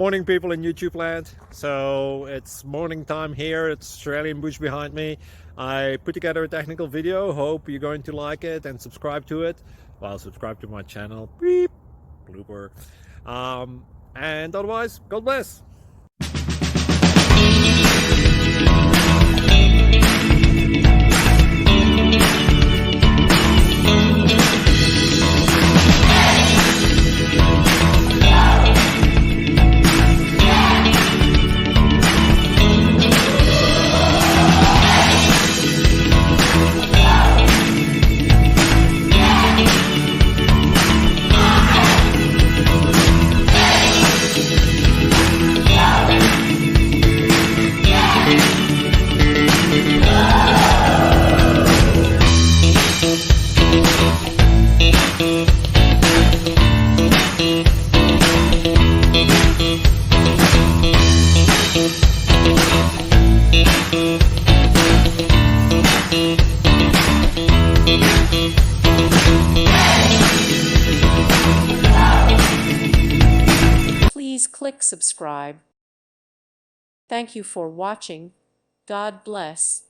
Morning people in YouTube land. So it's morning time here. It's Australian bush behind me. I put together a technical video. Hope you're going to like it and subscribe to it. Well, subscribe to my channel. Beep. Blooper. And otherwise, God bless. Please click subscribe. Thank you for watching. God bless.